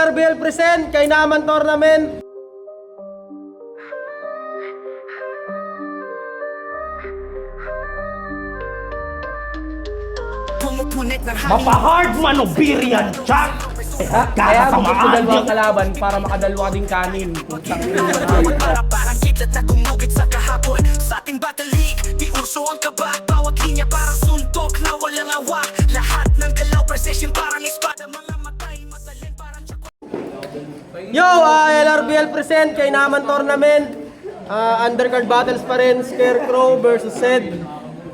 LRBL present kay Naman Tournament. Mapa-hard manubirian, Jack! Kaya magpupunan mo ang kalaban para makadalwa ding kanin. Parang kidlat na gumugit sa kahapon. Sa ating battle league, di uso ang kaba. Bawat linya parang suntok na walang awa. Lahat ng galaw precision parang espada. Mga matay, matalin parang tsako. Yo, LRBL present kay Naman Tournament. Undercard battles pa rin, Scarecrow versus Zed.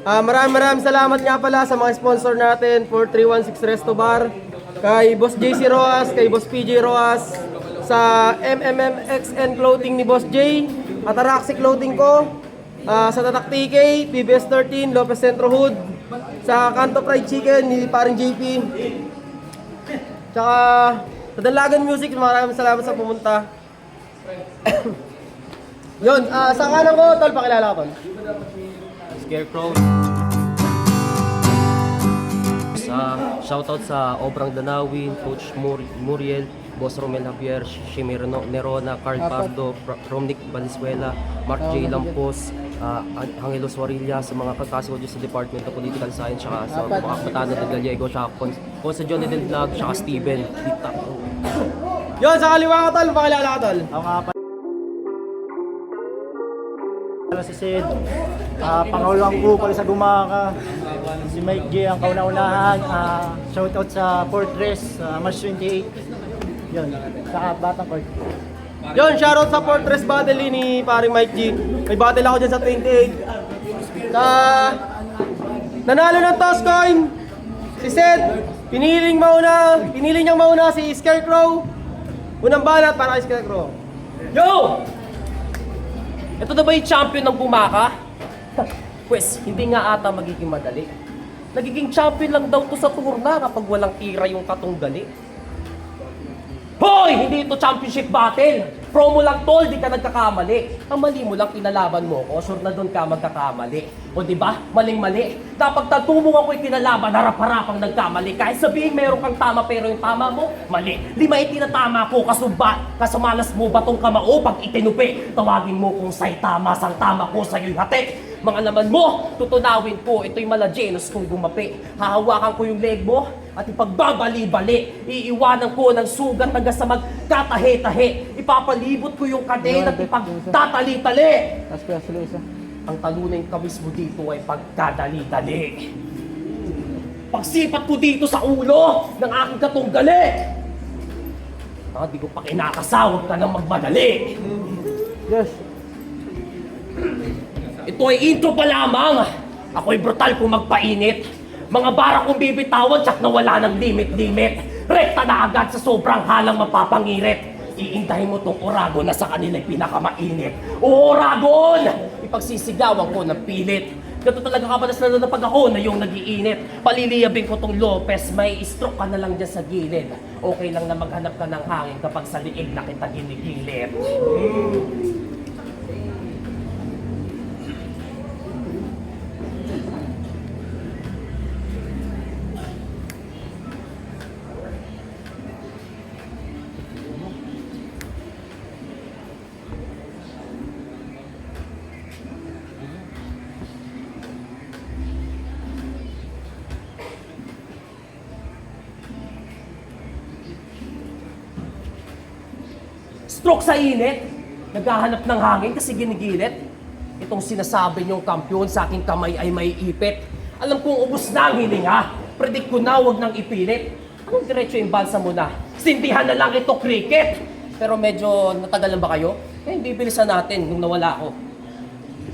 Maraming salamat nga pala sa mga sponsor natin for 316 Resto Bar, kay Boss JC Roas, kay Boss PJ Roas, sa MMMXN Clothing ni Boss J, at Araxi Clothing ko, sa Tatak TK, PBS 13, Lopez Centro Hood, sa Kanto Fried Chicken ni paring JP, tsaka sa Dalagan Music. Maraming salamat sa pumunta. Yun, sa kanan ko, tol, pakilala ko, tol. Scarecrow. Shoutout sa Obrang Danawin, Coach Muriel, Boss Romel Javier, Shimi Nerona, Carl Pardo, Romnick Valenzuela, Mark J. Lampos, Angelo Suarilla, sa mga kakasod sa Department of Political Science, saka sa mga kabatana ng Gallego, saka sa Johnny Del Vlog, saka Steven. Yun, sa kaliwa ko, tol, pakilala ko, tol. Ako nga pala si Sid, pangulong ko pala sa Gumaka, si Mike G ang kauna-unahan, shoutout sa Fortress, March 28, yun, sa Batang Court. Yun, shoutout sa Fortress Battle ni paring Mike G. May battle ako dyan sa 28. Nanalo ng toss coin si Seth. Pinili niyang mauna si Scarecrow. Unang banat para kay Scarecrow. Yo! Ito na ba yung champion ng Bumaka? Pwes, hindi nga ata magiging madali. Nagiging champion lang daw to sa turna kapag walang tira yung katunggali. Hoy! Hindi ito championship battle! Promo lang tol, di ka nagkakamali. Ang mali mo lang, pinalaban mo ko, sure na doon ka magkakamali. O di ba? Maling-mali. Dapat tatumong ako yung kinalaban, harap-harapang nagkamali. Kahit sabihin meron kang tama pero yung tama mo, mali. Lima itinatama ko, kasamalas mo batong kamao pag itinupi. Tawagin mo kung sa'y tama, sang tama ko sa'yo'y hati. Mga laman mo, tutunawin ko, ito'y malajenos kung gumapi. Hahawakan ko yung leg mo at ipagbabali-bali. Iiwanan ko ng sugat hanggang sa magkatahe-tahe. Ipapalibot ko yung kadena at ipagtatali-tali. Ang talunin ka mismo dito ay pagkadali-dali. Pagsipat ko dito sa ulo ng aking katunggali. Di ko pa kinakasawag ka ng magmadali. Yes. Ito ay intro pa lamang. Ako'y brutal kung magpainit. Mga bara kong bibitawan, tsak na wala ng limit-limit. Rekta na agad sa sobrang halang mapapangirit. Iintahin mo tong Oragon na sa kanila'y pinakamainit. O Oragon! Ipagsisigawan ko ng pilit. Gato talaga kapalas lalo na pag ako na yung nag-iinit. Paliliyabing ko tong Lopez, may stroke ka na lang dyan sa gilid. Okay lang na maghanap ka ng hangin kapag sa liig na kita ginigilit. Stroke sa init, naghahanap ng hangin kasi ginigilit. Itong sinasabi niyong kampiyon sa aking kamay ay may ipit. Alam kong ubos na ang hininga, predict ko na huwag nang ipilit. Anong diretso yung bansa mo na? Sindihan na lang ito, cricket! Pero medyo natagalan ba kayo? Hindi bilisan natin nung nawala ako.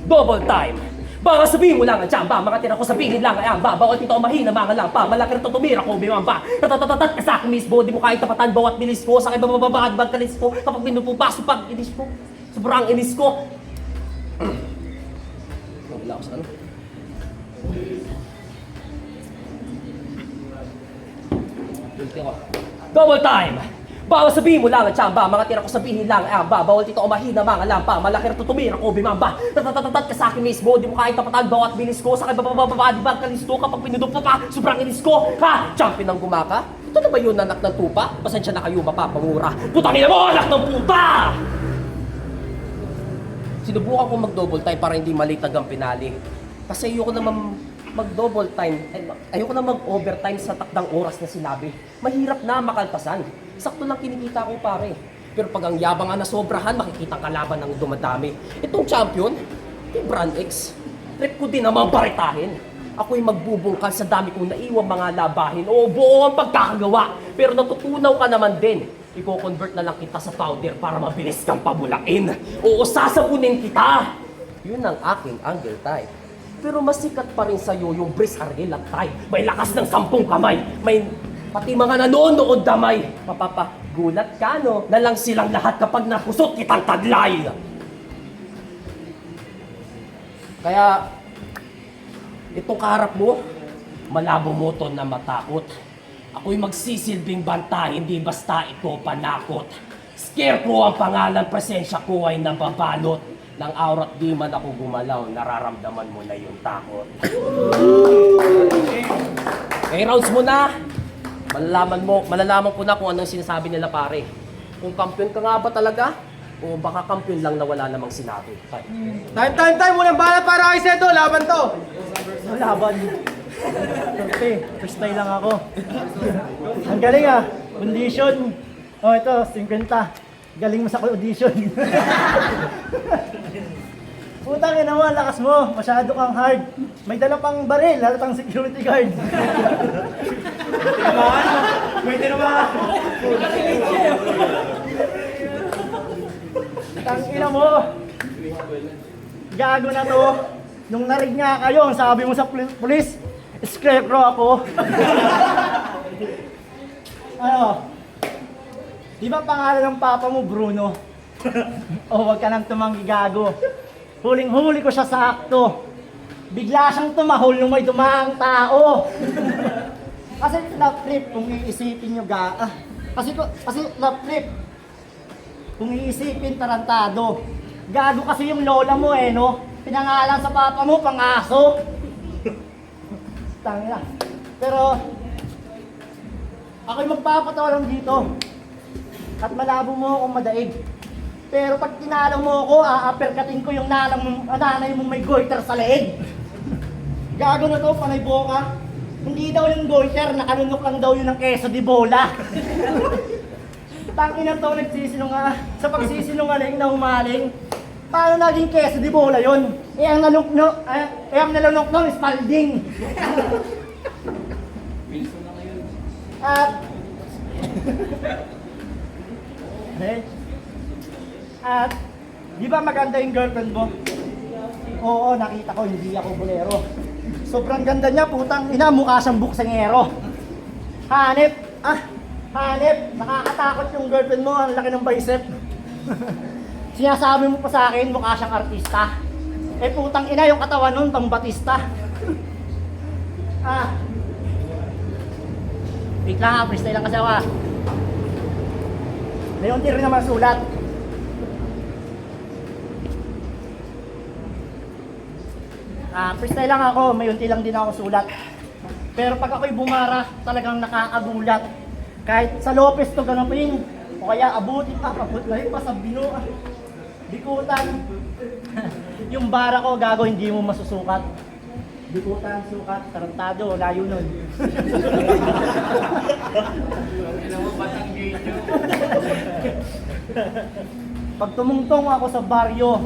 Double time! Baka sabihin mo lang ang tsamba, mga tira ko sabihin lang ay amba. Bawal tito mahina, mga lang pa, malaki rin tumira ko, bimamba. Tatatatat ka sa akin mismo, di mo kahit tapatan bawat bilis ko. Sa akin babababad kalis ko, kapag pinupupaso pag inis ko. Sobrang inis ko. Wala ako sa ano. Double time! Bawal sabihin mo lang ang tsamba, mga tira ko sabihin lang ay amba. Bawal tito mahina, mga lampa, malaki rin tutumira ko, bimamba. Tatatatat ka sa akin mismo, di mo kahit tapatan bawat bilis ko. Sa akin babababad kalis ko, kapag pinudupo pa, sobrang inis ko. Ha? Champion ng Gumaka? Ito na ba yun, anak ng tupa? Pasensya na kayo, mapapamura. Putangin mo, anak ng puta! Sinubukan ko mag-double time para hindi malitag ang pinali. Kasi ayoko naman mag-double time. Ayoko na mag-overtime sa takdang oras na sinabi. Mahirap na makaltasan. Sakto lang kinikita ko, pare. Pero pag ang yabang na sobrahan, makikita ang kalaban ng dumadami. Itong champion, yung Brand X, trip ko din naman baritahin. Ako'y magbubungkal sa dami kong naiwang mga labahin. Oo, buo ang pagkakagawa. Pero natutunaw ka naman din. Iko-convert na lang kita sa powder para mabilis kang pabulain. Oo, sasabunin kita. Yun ang aking angle type. Pero mas sikat pa rin sa'yo yung Brice Argela type. May lakas ng 10 kamay. May pati mga nanonood damay. Mapapagulat ka, no? Na lang silang lahat kapag nakusot kitang taglay. Kaya, itong kaharap mo, malabo mo to na matakot. Ako'y magsisilbing banta, hindi basta ito panakot. Scarecrow ang pangalan, presensya ko ay nababalot. Nang aura't di man ako gumalaw, nararamdaman mo na yung takot. Okay, rounds mo na. Malalaman ko na kung anong sinasabi nila, pare. Kung kampiyon ka nga ba talaga? O baka kampiyon lang na wala namang sinabi. Time! Unang bala para kay Sedo, laban to! Laban. Sorte, first try lang ako. Ang galing ah, condition. Oh, ito, 50. Galing mo sa audition. Putang ina mo, lakas mo. Masyado kang hard. May dala pang baril, halatang security guard. May tinamaan. Tang ina mo. Gago na to. Nung narig nga kayo, ang sabi mo sa pulis, Scarecrow ako. Ano? Di ba pangalan ng papa mo, Bruno? O wag ka nang tumanggi, gago. Huling-huli ko siya sa akto. Bigla siyang tumahol nung may dumaang tao. Kasi love trip, kung iisipin nyo kasi love trip, kung iisipin tarantado. Gago kasi yung lola mo eh, no? Pinangalan sa papa mo, pang-aso. Tangina. Pero, ako'y magpapatawa lang dito. At malabo mo akong madaig. Pero pag tinalo mo ako, a-uppercutin ko yung nanay mong may goiter sa leeg. Gago na to, panay boka. Hindi daw yung goiter, nakanunok lang daw yun ng queso di bola. Tangina to, nagsisinunga. Sa pagsisinungaling na humaling, paano naging queso di bola yun? Ang nalunok nun, Spalding. At di ba maganda yung girlfriend mo? Oo, nakita ko, hindi ako bolero. Sobrang ganda niya, putang ina, mukha siyang buksengero. Hanep, nakakatakot yung girlfriend mo, ang laki ng bicep. Sinasabi mo pa sa akin, mukha siyang artista. Eh putang ina, yung katawan nun, pang Batista. Wait lang, freestyle lang kasi ako. May unti rin naman sulat. Freestyle lang ako, may unti lang din ako sulat. Pero pag ako'y bumara, talagang nakakagulat. Kahit sa Lopez to ganapin, o kaya abutin pa sa bikutan. Yung bara ko, gago, hindi mo masusukat. Bikutan, sukat, tarantado, layo nun. Pag tumungtong ako sa baryo,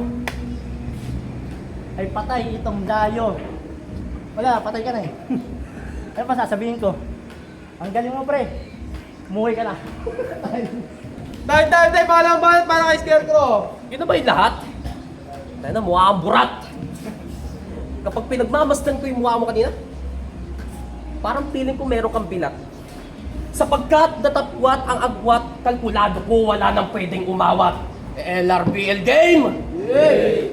ay patay itong dayo. Wala, patay ka na eh. Ano pa sasabihin ko? Ang galing mo, pre. Umuwi ka na. Time! Palang bala para kay Scarecrow! Yun na ba yung lahat? Tayo na, mukha kang burat. Kapag pinagmamasdan ko yung mukha mo kanina, parang feeling ko meron kang binat. Sapagkat datapwat ang agwat, kalkulado ko, wala nang pwedeng umawat. LRBL game! Yay!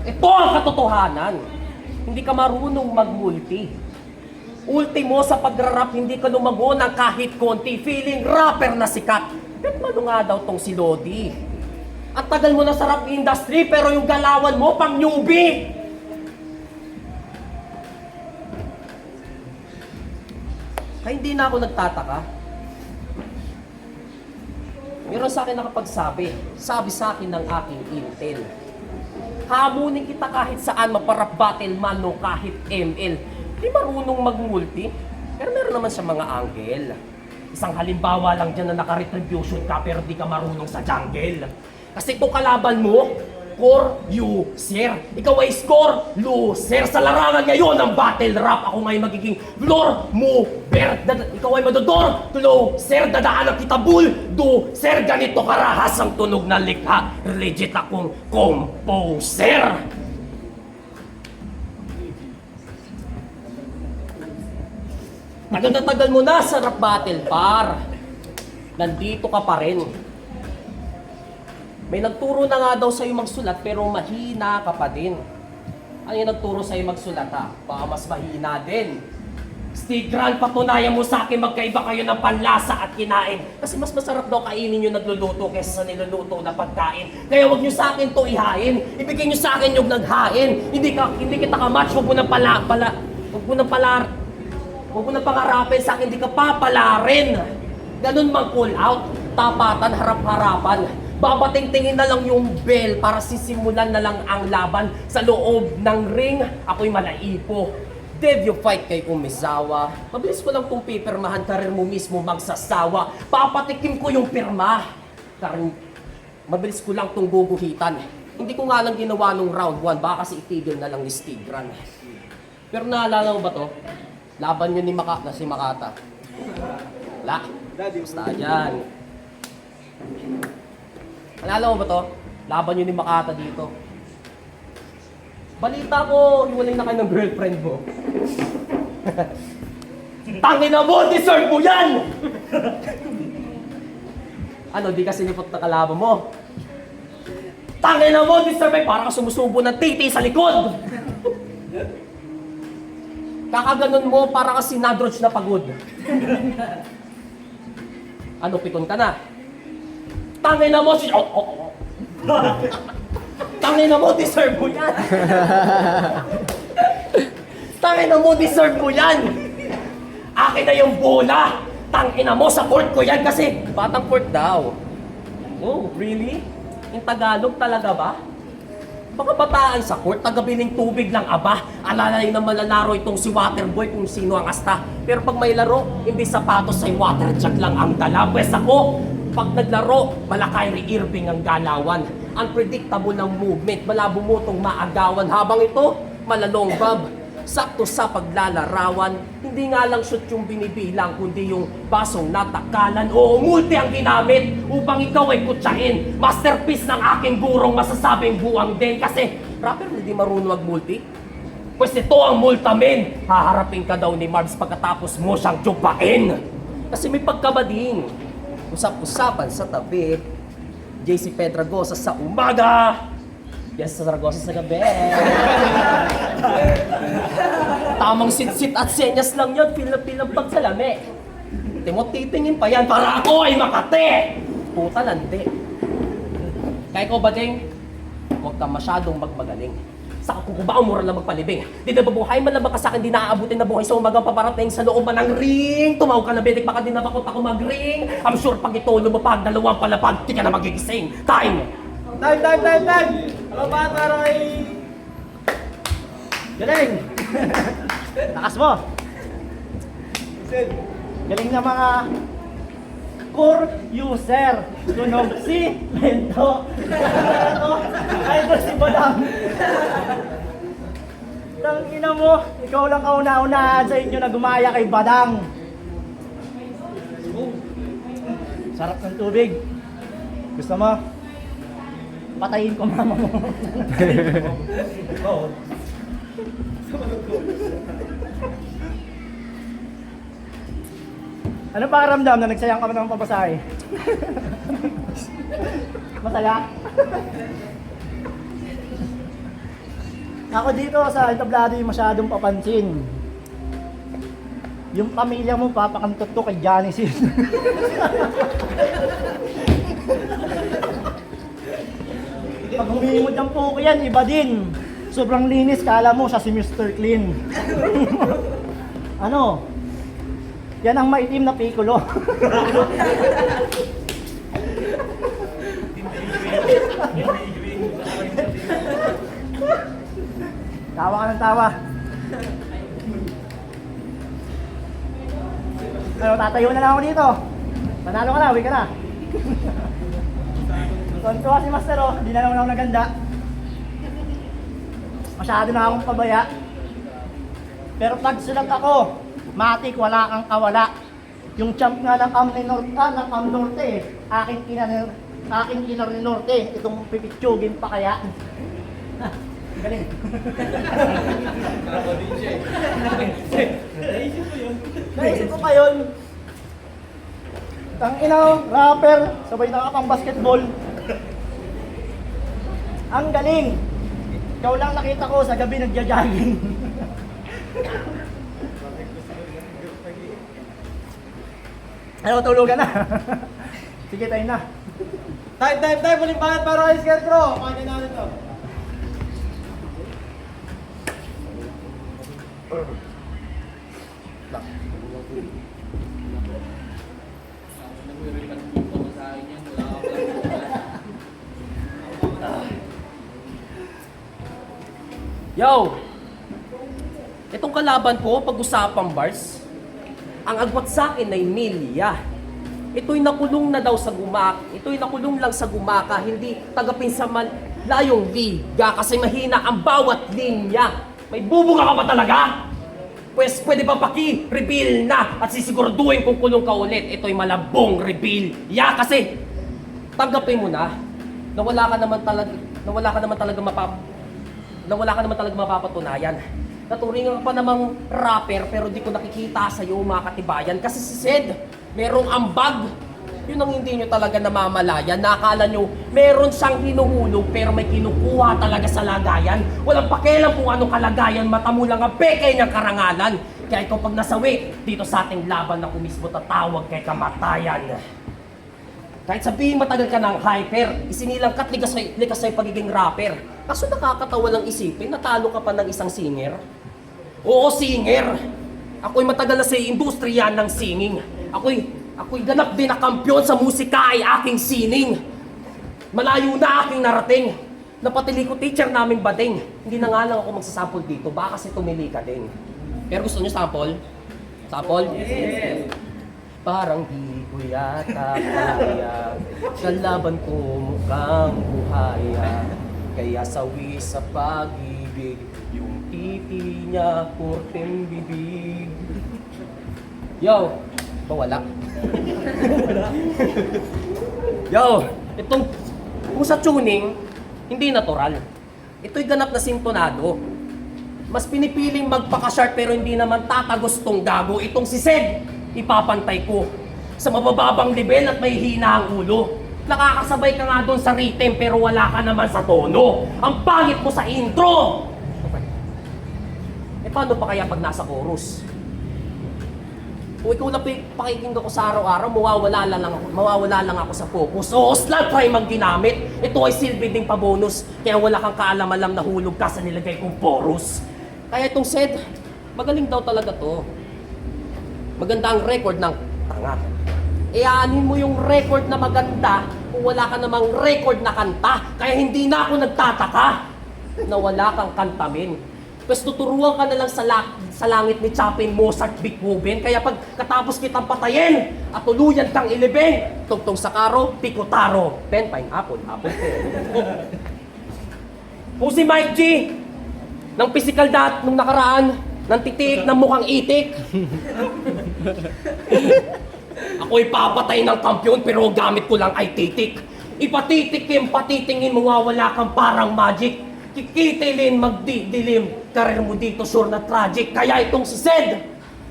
Ito ang katotohanan. Hindi ka marunong mag-multi. Ultimo sa pagrarap, hindi ka lumago ng kahit konti. Feeling rapper na sikat. Ba't ano nga daw tong si Lodi? At tagal mo na sa rap industry, pero yung galawan mo pang newbie! Ay, hindi na ako nagtataka. Meron sa akin nakapagsabi, sabi sa akin ng aking intel. Hamunin kita kahit saan, maparap battle man o kahit ML. Di marunong mag-multi, pero meron naman siya mga angle. Isang halimbawa lang dyan na naka-retribution ka pero di ka marunong sa jungle. Kasi ito kalaban mo, core user. Ikaw ay score loser. Sa larangan ngayon ng battle rap, ako ngayon magiging floor mover. Ikaw ay madodor closer. Dadaanan kita bulldozer. Ganito karahas ang tunog na likha. Legit akong composer. Tagal mo na sa rap battle, par. Nandito ka pa rin. May nagturo na nga daw sa'yo magsulat pero mahina ka pa din. Ano yung nagturo sa'yo magsulat ha? Baka mas mahina din. Stigran, patunayan mo sa akin magkaiba kayo ng panlasa at kinain. Kasi mas masarap daw kainin yung nagluluto kaysa sa niluluto na pagkain. Kaya wag nyo sa akin to ihain. Ibigay nyo sa akin yung naghain. Hindi kita ka-match, wag mo nang pangarapin sa akin, hindi ka papalarin. Ganun mang call out, tapatan, harap-harapan. Babating-tingin na lang yung bell para sisimulan na lang ang laban. Sa loob ng ring, ako'y malaipo. Did you fight kay Umizawa? Mabilis ko lang kung pipirmahan, karir mo mismo magsasawa. Papatikim ko yung pirma. Mabilis ko lang tong guguhitan. Hindi ko nga lang ginawa nung round 1, baka kasi itigil na lang ni Stigran. Pero naalala mo ba to? Laban yun ni si Makata. Wala. Basta dyan. Alala mo ba to? Laban yun ni Makata dito. Balita ko, hiwalay na kayo ng girlfriend mo. Tangina mo! Deserve mo yan! Ano, di kasi nipot na kalaban mo? Tangina mo! Deserve mo! Parang sumusubo ng titi sa likod! Kakaganon mo, para kasi nadroge na pagod. Ano, pikon ka na? Tangina mo si... Tangina mo, deserve mo yan! Tangina mo, deserve mo yan! Akin na yung bola! Tangina mo, sa court ko yan kasi... Batang court daw. Oh, really? In Tagalog talaga ba? Baka bataan sa court, tagabiling tubig lang aba. Alalay na malalaro itong si Waterboy kung sino ang asta. Pero pag may laro, hindi sapatos ay water jug lang ang dala. Pwes ako, pag naglaro, mala Kyrie Irving ang galawan. Unpredictable ng movement, malabo mo itong maagawan. Habang ito, malalong bob. Sakto sa paglalarawan, hindi nga lang shoot yung binibilang, kundi yung basong natakalan. Oo, multi ang ginamit upang ikaw ay kutsahin. Masterpiece ng aking gurong masasabing buwang din. Kasi rapper hindi marunong mag-multi. Pues ito ang multamin. Haharapin ka daw ni Marbs pagkatapos mo siyang tsupain. Kasi may pagkabading. Usap-usapan sa tabi. JC Pedragosa sa umaga. Yes, sa Zaragoza sa gabi. Tamang sit-sit at senyas lang yun, pilang pagsalami. Timot titingin pa yan para ako ay makate! Puta lante. Kaya ko ba, Jeng? Huwag ka masyadong magmagaling. Sa kukuba ang mura lang magpalibing. Di na babuhay man lang baka sa akin, di naaabutin na buhay sa umagang paparating sa loob man ng ring. Tumawag ka na bitik, baka di na bakot ako mag-ring. I'm sure pag ito lumapag, dalawang palapag, di ka na magigising. Time! Time! Ano ba, parang ay... Galing! Lakas mo! Galing na mga core user. Tunog si Bento. Idol si Badang. Tangina mo, ikaw lang kauna-unahan sa inyo na gumaya kay Badang. Sarap ng tubig. Gusto mo? Patayin ko mama mo. Oo. Ano pakiramdam na nagsayang ka ng pabasahe? Masaya? Ako dito sa entablado yung masyadong papansin. Yung pamilya mo, papakantot to kay Genesis. Pag humimod ang puko yan, iba din. Sobrang linis, kala mo siya si Mr. Clean. Ano? Yan ang maitim na pikulo. Tawa ka ng tawa. Ano, tatayo na lang ako dito. Panalo ka na, uwi ka na. Tontuwa si Master, oh. Hindi na naman ako naganda. Masyado na akong pabaya. Pero pag silang ako, matik, wala kang kawala. Yung champ nga ng Am Norte, aking ina ni Norte, itong pipitsugin pa kaya. Galing. Naisip ko pa yun. Tang ina, rapper, sabay nakapang basketball. Ang galing. Ikaw lang nakita ko sa gabi nagja-jogging. Ano, tulugan na. Sige, tayo na. Time! Malimbangan para kay Scarecrow! Paano natin to? Yo! Itong kalaban ko, pag-usapang bars, ang agwat sa akin ay Milya. Ito'y nakulong na daw sa ito'y nakulong lang sa gumaka, hindi tagapin sa layong liga kasi mahina ang bawat linya. May bubuga ka ba talaga? Pues pwede ba paki-reveal na at sisiguraduhin kung kulong ka ulit. Ito'y malabong reveal. Kasi tanggapin mo na wala ka naman talaga mapapatunayan. Naturingan ka pa namang rapper pero di ko nakikita sa iyo mga katibayan. Kasi si Sed, merong ambag. Yun ang hindi nyo talaga namamalayan. Nakakala nyo, meron siyang hinuhulog pero may kinukuha talaga sa lagayan. Walang pakialam kung anong kalagayan, mata mo lang ang peke niyang karangalan. Kaya ikaw pag nasawi, dito sa ating laban ako mismo tatawag kay kamatayan. Kahit sabihin matagal ka ng hyper, isinilang ka't likas sa'yo pagiging rapper. Kaso nakakatawa lang isipin, natalo ka pa ng isang singer. Oo, singer! Ako'y matagal na sa industriya ng singing. Ako'y ganap din na kampyon sa musika ay aking sining. Malayo na aking narating. Napatili ko teacher naming bading. Hindi na nga lang ako magsasample dito, baka kasi tumili ka din. Pero gusto niyo sample? Sample? Yes! Parang di ko yata kaya, sa laban ko mukhang buhaya. Kaya sawi sa pag-ibig, yung titi niya kurteng bibig. Yo! Wala. Yo! Itong, kung sa tuning, hindi natural. Ito'y ganap na sintonado. Mas pinipiling magpaka-sharp pero hindi naman tatagos tong gago. Itong si Sed, ipapantay ko sa mabababang level at may hina ang ulo. Nakakasabay ka nga doon sa rhythm pero wala ka naman sa tono. Ang pangit mo sa intro! Paano pa kaya pag nasa chorus? Kung ikaw na pakikinggan ko sa araw-araw, mawawala lang ako sa focus. Oo, slang try mag-ginamit. Ito ay silbi ding pabonus. Kaya wala kang kaalam-alam na hulog ka sa nilagay kong porus. Kaya itong Sed, magaling daw talaga to. Maganda ang record ng tanga. Aanin mo yung record na maganda kung wala ka namang record na kanta. Kaya hindi na ako nagtataka na wala kang kantamin. Pues tuturuan ka na lang sa langit ni Chopin, Mozart, Beethoven. Kaya pag katapos kitang patayin at tuluyan kang ilibing, tugtong sa karo, pikotaro, pen, pineapple, apple pen. Kung si Mike G, ng physical nung nakaraan, ng titik, ng mukhang itik. Ako'y papatay ng kampiyon pero ang gamit ko lang ay titik. Ipatitikim, patitingin, mawawala kang parang magic. Kikitilin, magdidilim, karir mo dito sure na tragic. Kaya itong si Sed,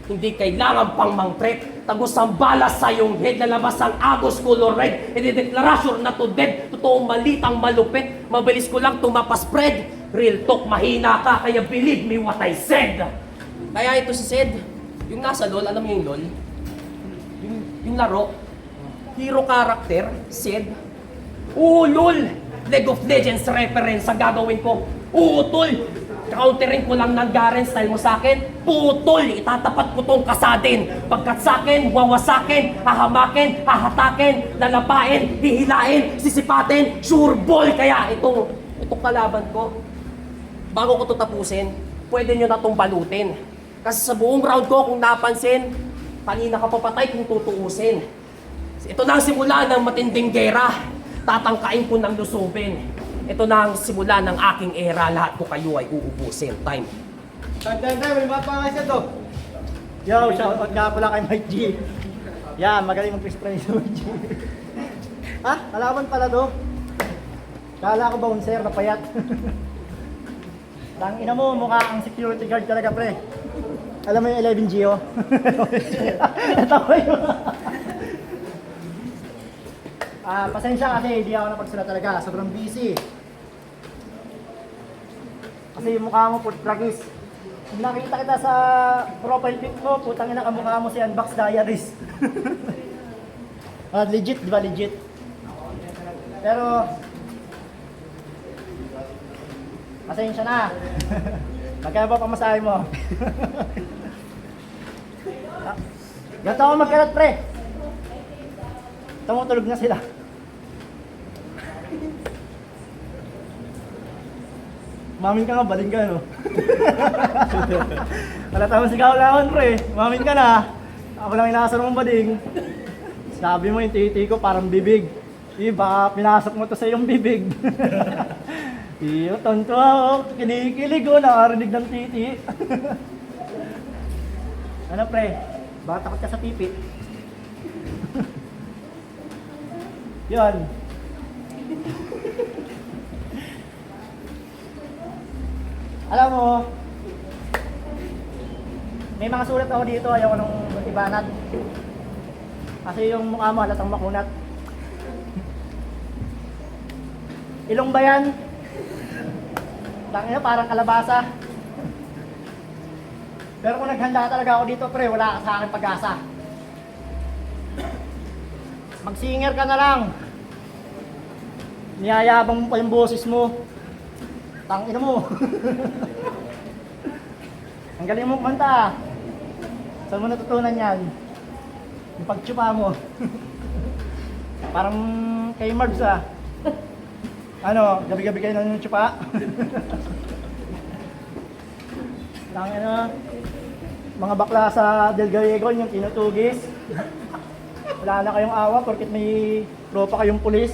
hindi kailangan pang mangtrek. Tagos ang balas sa iyong head, lalabas ang agos color red. Idideklarasyon na to dead, totoong malitang malupit. Mabilis ko lang tumapas-spread. Real talk, mahina ka, kaya believe me what I said. Kaya ito si Sed, yung nasa LOL, alam mo yung LOL? Yung laro, hero character, Sed. Oo, LOL! League of Legends reference ang gagawin ko. Oo, tol! Countering ko lang ng Garen style mo sa akin, putol, itatapat ko tong kasadin. Pagkat sa akin, wawasakin, hahamakin, hahatakin, lalapain, hihilain, sisipatin, sure ball. Kaya itong kalaban ko, bago ko to tapusin, pwede nyo na itong balutin. Kasi sa buong round ko, kung napansin, kanina ka papatay kung tutuusin. Ito na ang simula ng matinding gera. Tatangkain ko ng lusubin. Ito na ang simula ng aking era. Lahat ko kayo ay uubusin. Time. Time. May mga pangalan to. Yo, shoutout nga pala kay Mike G. Yan, magaling mag-explain si Mike G. Ha? Kalaban pala to? Kala ko bouncer na payat. Tangina mo, mukha ang security guard talaga, pre. Alam mo yung 11 Gio? Natawa yun. Pasensya kasi hindi ako napagsulat talaga. Sobrang busy. Kasi yung mukha mo, put practice. Kung nakita kita sa profile pic mo, putang ina kamukha mo si Unbox Diaries. Legit, di ba legit? Pero, pasensya na. Magkano ba pamasahe mo? Ganito ako magkalat, pre. Tumutulog na sila. Mamin ka nga, baling ka, no? Wala tayong sigaw-lawan, pre. Mamin ka na. Ako lang inasar mong bading. Sabi mo yung titi ko parang bibig. Baka pinasok mo to sa iyong bibig. Iyo, tonto ako. Kinikilig ko, nakarinig ng titi. Ano, pre? Baka takot ka sa pipi. Yun. Alam mo, may mga sulat ako dito, ayaw ko nung ibanat. Kasi yung mukha mo halatang makunat. Ilong ba yan? Tangina, parang kalabasa. Pero kung naghanda talaga ako dito, pre, wala ka sa akin pag-asa. Mag-singer ka na lang. Niyayabang mo pa yung boses mo. Tangina mo. Ang galing mo kumanta ah. Saan mo natutunan yan? Yung pagtsupa mo. Parang kay Margs ah. Ano, gabi-gabi kayo na yung tsupa? Tangina. Mga bakla sa Del Gallego yung tinutugis. Wala na kayong awa porket may tropa kayong pulis.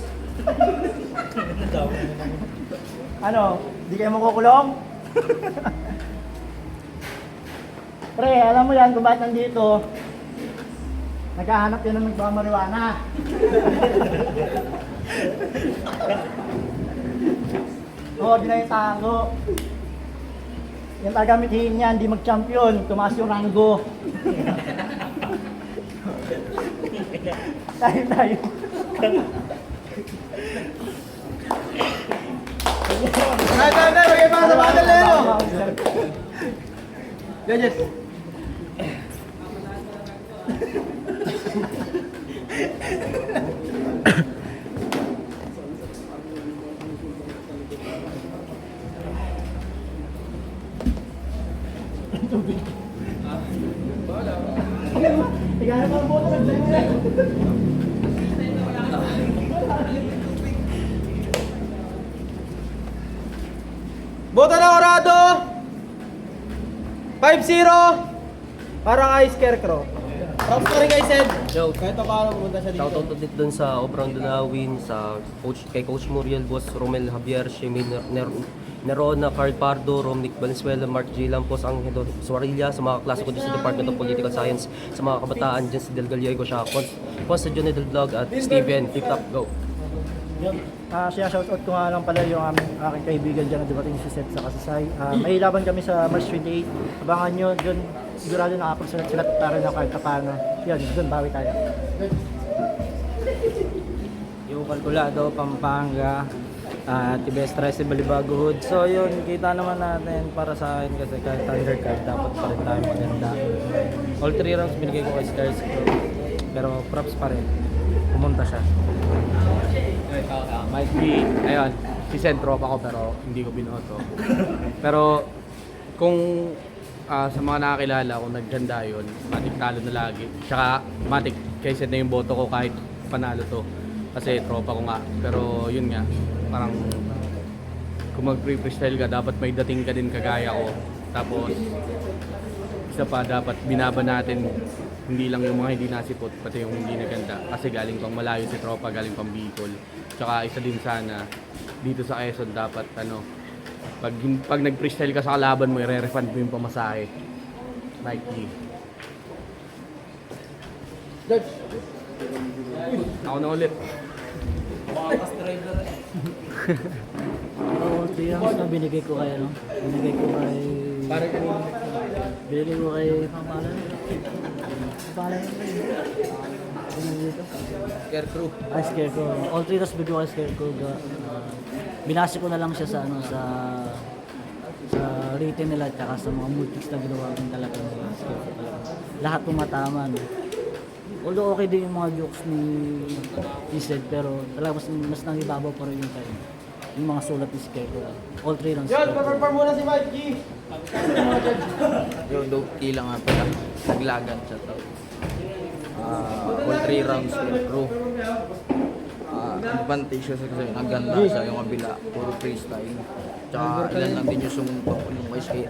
Ano, di kayo makukulong? Pre, alam mo yan kung bakit nandito. Naghahanap yun ng nagmamariwana. Oo, di na yung tango. Yung tagamithin niya, hindi mag-champion, tumaas yung ranggo. Tayo. Time. Magay pa sa battle na yun. Judges. Tigana pa ang boto ng sa'yo. Boto na Orado. 5-0. Para kay Scarecrow. Props pa rin kay Sed. Yo. Kahit pa paano pumunta siya dito. Shoutout ulit dun sa Obrang Dunawin, kay Coach Muriel, Boss Romel Javier, Shemi Nerona, Carl Pardo, Romnick Valenzuela, Mark J. Lampos, Angelo Suarilla, sa mga klase ko dyan sa Department of Political Science, sa mga kabataan dyan sa Del Gallego, siya, Pons sa Johnny Del Vlog, at Steven, Tip Top, go! Siya shoutout ko nga lang pala yung aking kaibigan dyan na dumating si Seth sa Kasasay. May laban kami sa March 28. Abangan nyo doon. Sigurado nakapagsulat-sulat para na kahit paano. Yun, doon bawi tayo. Yung Calculado, Pampanga, Tibes 13, Balibago Hood. So yun, kita naman natin para sa akin kasi kahit undercard, dapat pa rin tayo maganda. All 3 rounds binigay ko kay Stars, pero props pa rin. Pumunta siya. Mike B, ayun, si Sentro pa ko pero hindi ko binoto. Pero kung sa mga nakakilala ko, nagganda yun, matik talo na lagi. Tsaka matik kay Sed na yung boto ko kahit panalo to. Kasi tropa ko nga. Pero yun nga, parang kung mag-freestyle ka, dapat may dating ka din kagaya ko. Tapos, isa pa, dapat binaba natin hindi lang yung mga hindi nasipot, pati yung hindi naganda. Kasi galing pang malayo si tropa, galing pang Bicol. Tsaka isa din sana, dito sa Quezon dapat pag nag-freestyle ka sa kalaban mo, i-refund mo yung pamasahe. Nike. Ako na ulit. Oo, ito yung na binigay ko kay ano. Binigay ko kay... Binigay ko kay Pampalan. Pampalan yun dito. Scarecrow. Ay, Scarecrow. All three tas bigyan ko kay Scarecrow. Binasi ko na lang siya sa ano sa written nila at saka sa mga multics na ginawa ko talaga ng Scarecrow talaga. Lahat tumatama. No? Although okay din yung mga jokes ni Sed, pero talaga mas nangibabaw pa rin yung time. Yung mga sulat ni Scarecrow. All three runs. Yun, pa-perform muna si Mike G. Yung dope key lang nga pala. Naglagan siya to. All 3 rounds Scarecrow. Advantage siya kasi naganda siya yung kabila. Puro freestyle. Tsaka ilan lang din yung sumuntok. Yung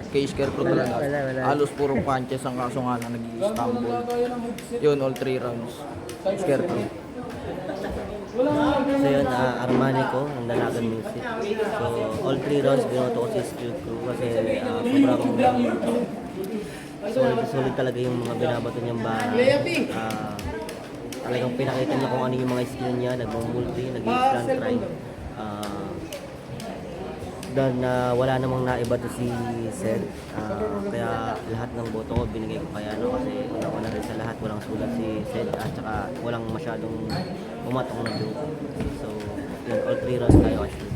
kay Scarecrow talaga. Halos puro punches ang kaso nga lang nag-i-stumble. Yun, all 3 rounds. Scarecrow. So yun, Armani ko, ang Dalagan Music. So all 3 rounds binoto ko si Scarecrow kasi sobrang solid talaga yung mga binabato niyang bala. Talagang pinakita niya kung ano yung mga skill niya, nagmumulti, nag-i-slant try. Dahil wala namang naiba to si Sed, kaya lahat ng boto ko binigay ko kaya ano kasi una-una rin sa lahat walang sulat si Sed at saka walang masyadong umatong na joke. So yun, all 3 rounds tayo actually.